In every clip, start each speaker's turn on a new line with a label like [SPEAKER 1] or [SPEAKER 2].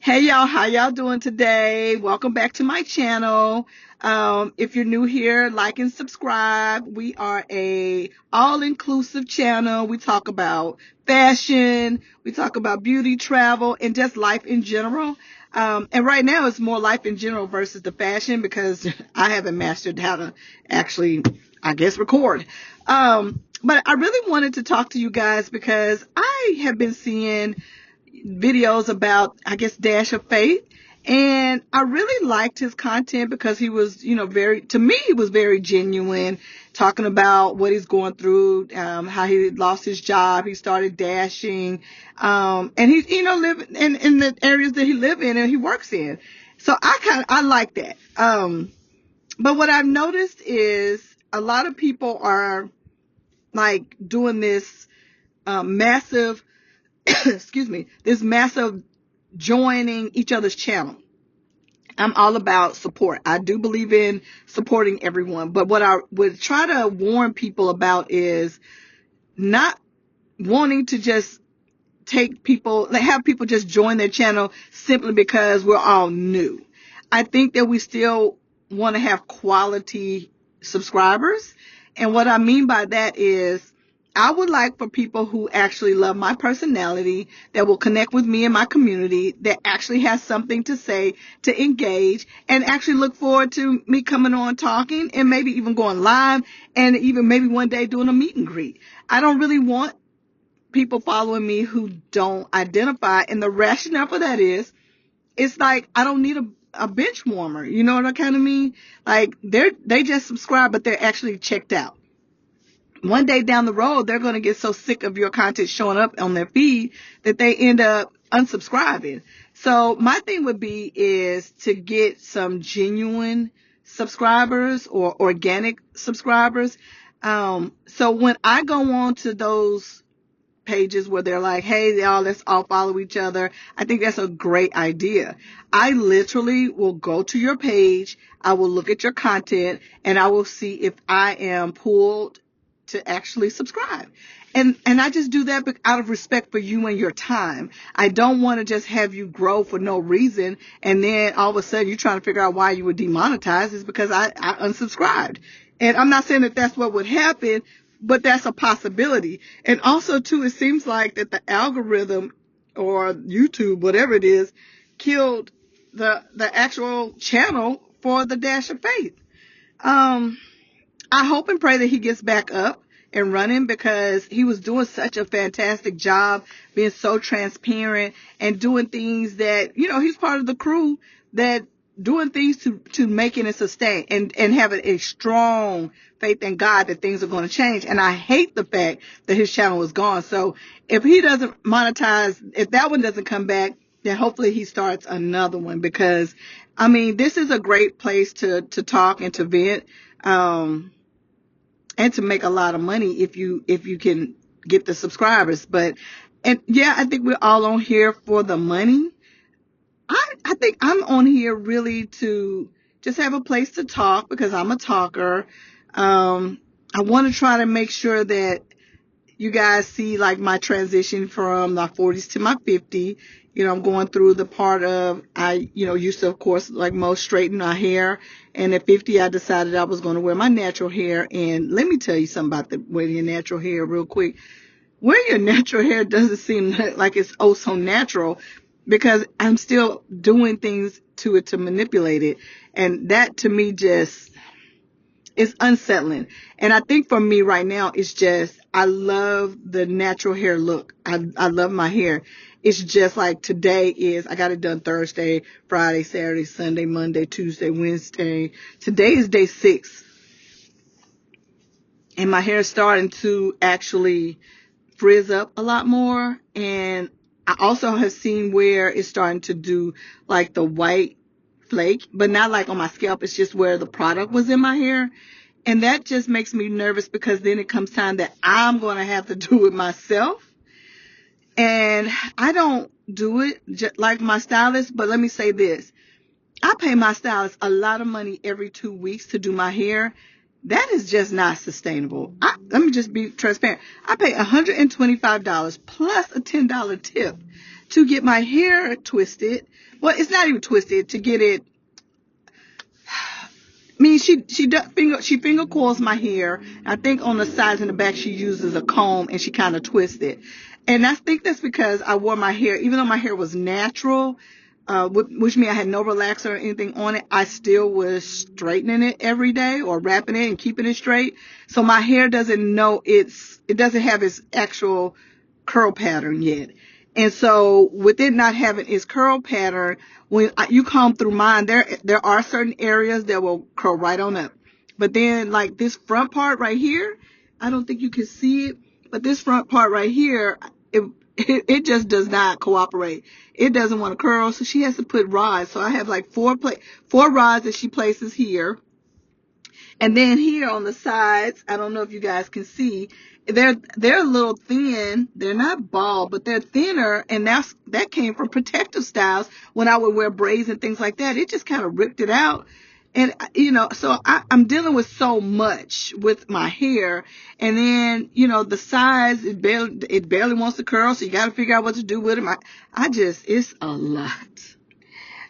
[SPEAKER 1] Hey y'all, how y'all doing today? Welcome back to my channel. If you're new here, like and subscribe. We are a all-inclusive channel. We talk about fashion, we talk about beauty, travel, and just life in general. And right now it's more life in general versus the fashion because I haven't mastered how to actually, I guess, record. But I really wanted to talk to you guys because I have been seeing videos about, I guess, Dash of Faith. And I really liked his content because he was, to me, he was very genuine, talking about what he's going through, how he lost his job. He started dashing, and he's, living in the areas that he live in and he works in. So I like that. But what I've noticed is a lot of people are like doing this, massive excuse me, this massive joining each other's channel. I'm all about support. I do believe in supporting everyone. But what I would try to warn people about is not wanting to just have people just join their channel simply because we're all new. I think that we still want to have quality subscribers. And what I mean by that is I would like for people who actually love my personality, that will connect with me and my community, that actually has something to say, to engage, and actually look forward to me coming on talking and maybe even going live and even maybe one day doing a meet and greet. I don't really want people following me who don't identify. And the rationale for that is, it's like, I don't need a bench warmer. You know what I kind of mean? Like they just subscribe, but they're actually checked out. One day down the road, they're going to get so sick of your content showing up on their feed that they end up unsubscribing. So my thing would be is to get some genuine subscribers or organic subscribers. So when I go on to those pages where they're like, hey, y'all, let's all follow each other, I think that's a great idea. I literally will go to your page, I will look at your content, and I will see if I am pulled to actually subscribe. And I just do that out of respect for you and your time. I don't want to just have you grow for no reason, and then all of a sudden you're trying to figure out why you were demonetized. Is because I unsubscribed. And I'm not saying that that's what would happen, but that's a possibility. And also, too, it seems like that the algorithm or YouTube, whatever it is, killed the actual channel for the Dash of Faith. I hope and pray that he gets back up and running because he was doing such a fantastic job, being so transparent and doing things that, he's part of the crew that doing things to make it and sustain and having a strong faith in God that things are going to change. And I hate the fact that his channel is gone. So if he doesn't monetize, if that one doesn't come back, then hopefully he starts another one because, this is a great place to talk and to vent. And to make a lot of money if you can get the subscribers. And yeah, I think we're all on here for the money. I think I'm on here really to just have a place to talk because I'm a talker. I want to try to make sure that you guys see like my transition from my 40s to my 50. I'm going through the part of I used to, of course, like most, straighten my hair. And at 50, I decided I was going to wear my natural hair. And let me tell you something about the wearing your natural hair real quick. Wearing your natural hair doesn't seem like it's oh so natural because I'm still doing things to it to manipulate it. And that to me just is unsettling. And I think for me right now, it's just, I love the natural hair look. I love my hair. It's just like today is, I got it done Thursday, Friday, Saturday, Sunday, Monday, Tuesday, Wednesday. Today is day 6. And my hair is starting to actually frizz up a lot more. And I also have seen where it's starting to do like the white flake, but not like on my scalp. It's just where the product was in my hair. And that just makes me nervous because then it comes time that I'm going to have to do it myself. And I don't do it just like my stylist, but let me say this. I pay my stylist a lot of money every 2 weeks to do my hair. That is just not sustainable. Let me just be transparent. I pay $125 plus a $10 tip to get my hair twisted. Well, it's not even twisted, to get it. I mean, she finger coils my hair. I think on the sides and the back she uses a comb and she kind of twists it. And I think that's because I wore my hair, even though my hair was natural, which means I had no relaxer or anything on it, I still was straightening it every day or wrapping it and keeping it straight. So my hair doesn't know it doesn't have its actual curl pattern yet. And so with it not having its curl pattern, when you comb through mine, there are certain areas that will curl right on up. But then like this front part right here, I don't think you can see it, but this front part right here, it just does not cooperate. It doesn't want to curl, so she has to put rods. So I have like four rods that she places here. And then here on the sides, I don't know if you guys can see, they're a little thin. They're not bald, but they're thinner, and that came from protective styles. When I would wear braids and things like that, it just kind of ripped it out. And so I'm dealing with so much with my hair, and then the size, it barely wants to curl, so you got to figure out what to do with it. It's a lot.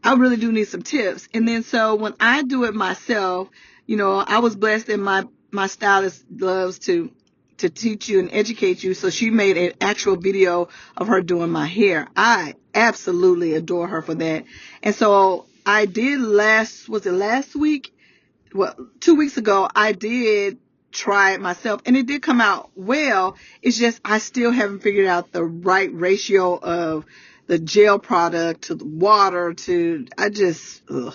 [SPEAKER 1] I really do need some tips. And then so when I do it myself, I was blessed that my stylist loves to teach you and educate you. So she made an actual video of her doing my hair. I absolutely adore her for that. And so I did last week? Well, 2 weeks ago, I did try it myself and it did come out well. It's just, I still haven't figured out the right ratio of the gel product to the water ugh.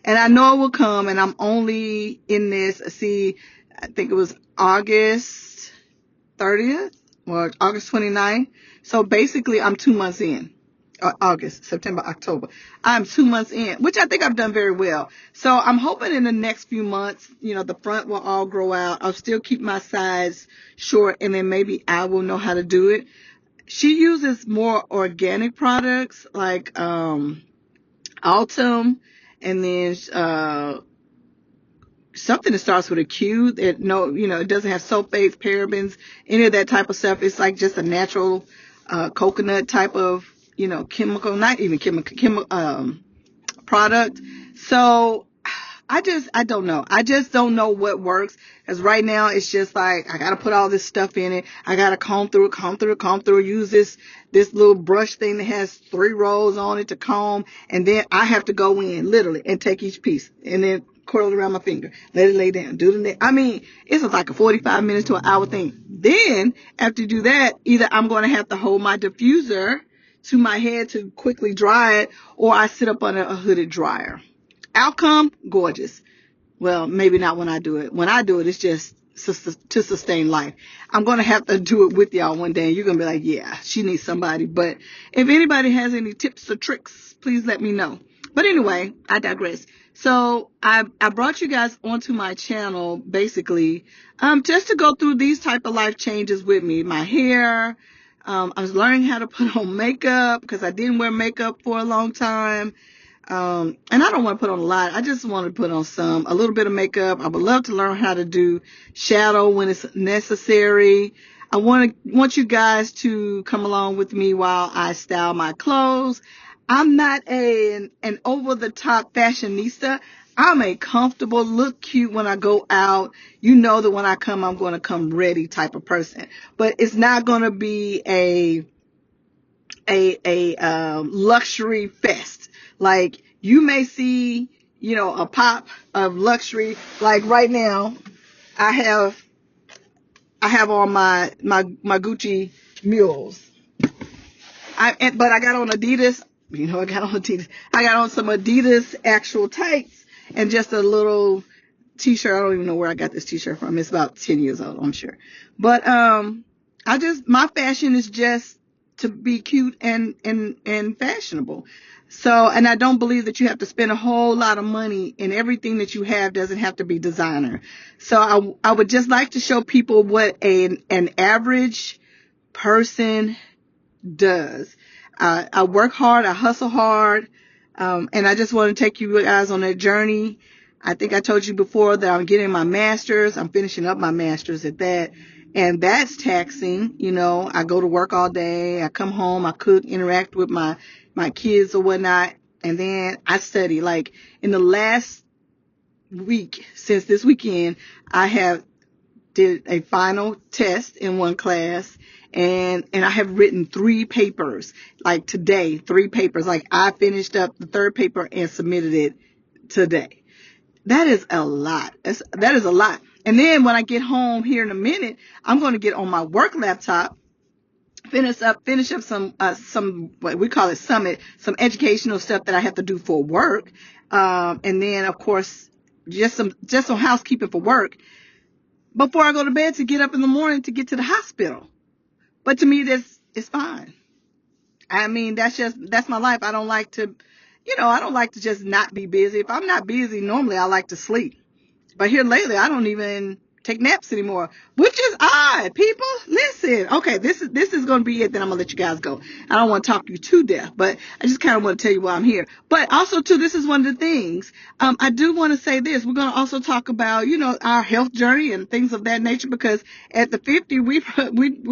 [SPEAKER 1] And I know it will come, and I'm only in this, I think it was August 30th or August 29th. So basically I'm 2 months in. August, September, October. I'm 2 months in, which I think I've done very well. So I'm hoping in the next few months, the front will all grow out. I'll still keep my sides short, and then maybe I will know how to do it. She uses more organic products like Altum, and then something that starts with a Q. It doesn't have sulfates, parabens, any of that type of stuff. It's like just a natural coconut type of chemical, not even chemical product. So I don't know. I just don't know what works. Because right now it's just like, I got to put all this stuff in it. I got to comb through, use this little brush thing that has 3 rolls on it to comb. And then I have to go in literally and take each piece and then curl it around my finger. Let it lay down. Do the neck. I mean, it's like a 45 minutes to an hour thing. Then after you do that, either I'm going to have to hold my diffuser to my head to quickly dry it, or I sit up under a hooded dryer. Outcome, gorgeous. Well, maybe not when I do it. When I do it, it's just to sustain life. I'm going to have to do it with y'all one day, and you're going to be like, yeah, she needs somebody. But if anybody has any tips or tricks, please let me know. But anyway, I digress. So I brought you guys onto my channel, basically, just to go through these type of life changes with me. My hair, I was learning how to put on makeup because I didn't wear makeup for a long time. And I don't want to put on a lot. I just want to put on a little bit of makeup. I would love to learn how to do shadow when it's necessary. I want you guys to come along with me while I style my clothes. I'm not an over the top fashionista. I'm a comfortable, look cute when I go out. You know that when I come, I'm going to come ready type of person. But it's not going to be a luxury fest. Like you may see, a pop of luxury. Like right now, I have on my Gucci mules. But I got on Adidas. I got on Adidas. I got on some Adidas actual tights and just a little t-shirt. I don't even know where I got this t-shirt from. It's about 10 years old, I'm sure. But my fashion is just to be cute and fashionable. So, and I don't believe that you have to spend a whole lot of money, and everything that you have doesn't have to be designer. So I would just like to show people what an average person does. I work hard, I hustle hard, and I just want to take you guys on that journey. I think I told you before that I'm getting my master's. I'm finishing up my master's at that. And that's taxing. I go to work all day. I come home, I cook, interact with my kids or whatnot. And then I study. Like in the last week, since this weekend, I have did a final test in one class, and I have written 3 papers. Like today, 3 papers. Like I finished up the 3rd paper and submitted it today. That is a lot. That is a lot. And then when I get home here in a minute, I'm going to get on my work laptop, finish up some what we call it summit, some educational stuff that I have to do for work, and then of course just some housekeeping for work before I go to bed to get up in the morning to get to the hospital. But to me, this is fine. I mean, that's my life. I don't like to, I don't like to just not be busy. If I'm not busy, normally I like to sleep. But here lately, I don't even take naps anymore, which is odd. People, listen. Okay, this is going to be it. Then I'm going to let you guys go. I don't want to talk you to death, but I just kind of want to tell you why I'm here. But also, too, this is one of the things. I do want to say this. We're going to also talk about, our health journey and things of that nature, because at the 50, we're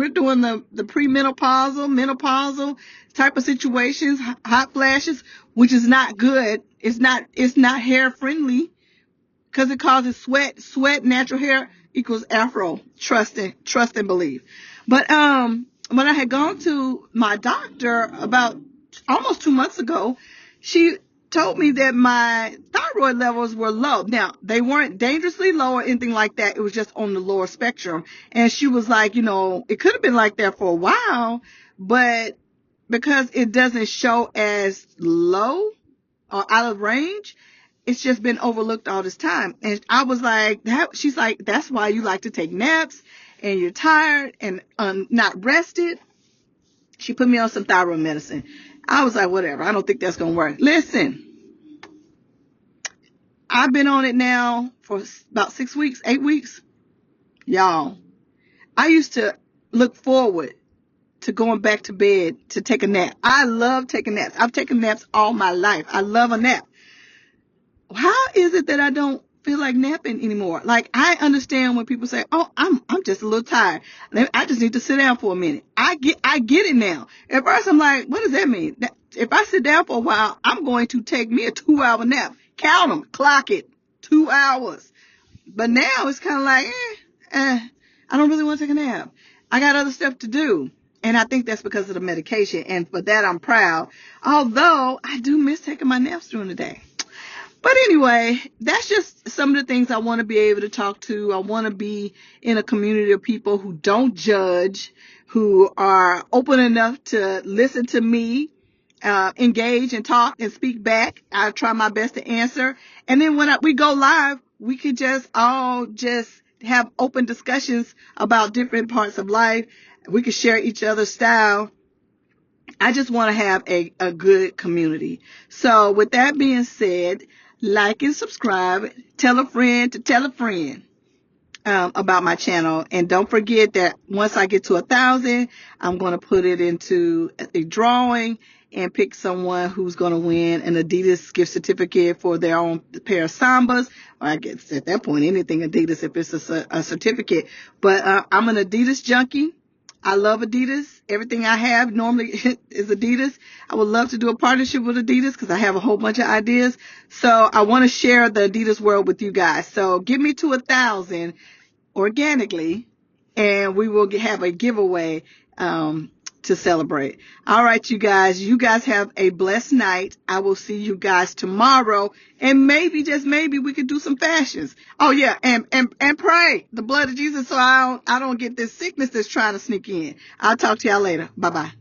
[SPEAKER 1] doing the menopausal type of situations, hot flashes, which is not good. It's not hair friendly, because it causes sweat, natural hair equals afro. Trust and believe. But when I had gone to my doctor about almost 2 months ago, she told me that my thyroid levels were low. Now, they weren't dangerously low or anything like that. It was just on the lower spectrum. And she was like, it could have been like that for a while, but because it doesn't show as low or out of range, it's just been overlooked all this time. And I was like, she's like, that's why you like to take naps and you're tired and not rested. She put me on some thyroid medicine. I was like, whatever. I don't think that's going to work. Listen, I've been on it now for about 6 weeks, 8 weeks. Y'all, I used to look forward to going back to bed to take a nap. I love taking naps. I've taken naps all my life. I love a nap. How is it that I don't feel like napping anymore? Like, I understand when people say, "Oh, I'm just a little tired. I just need to sit down for a minute." I get it now. At first, I'm like, "What does that mean?" If I sit down for a while, I'm going to take me a 2-hour nap. Count them, clock it, 2 hours. But now it's kind of like, I don't really want to take a nap. I got other stuff to do. And I think that's because of the medication. And for that, I'm proud. Although I do miss taking my naps during the day. But anyway, that's just some of the things I want to be able to talk to. I want to be in a community of people who don't judge, who are open enough to listen to me, engage and talk and speak back. I try my best to answer. And then when we go live, we could just all just have open discussions about different parts of life. We could share each other's style. I just want to have a good community. So with that being said, like and subscribe. Tell a friend to tell a friend about my channel. And don't forget that once I get to 1,000, I'm going to put it into a drawing and pick someone who's going to win an Adidas gift certificate for their own pair of Sambas. Or I guess at that point, anything Adidas if it's a certificate. But I'm an Adidas junkie. I love Adidas. Everything I have normally is Adidas. I would love to do a partnership with Adidas because I have a whole bunch of ideas. So I want to share the Adidas world with you guys. So get me to 1,000 organically, and we will have a giveaway to celebrate. All right, you guys. You guys have a blessed night. I will see you guys tomorrow, and maybe, just maybe, we could do some fashions. Oh yeah, and pray the blood of Jesus so I don't get this sickness that's trying to sneak in. I'll talk to y'all later. Bye bye.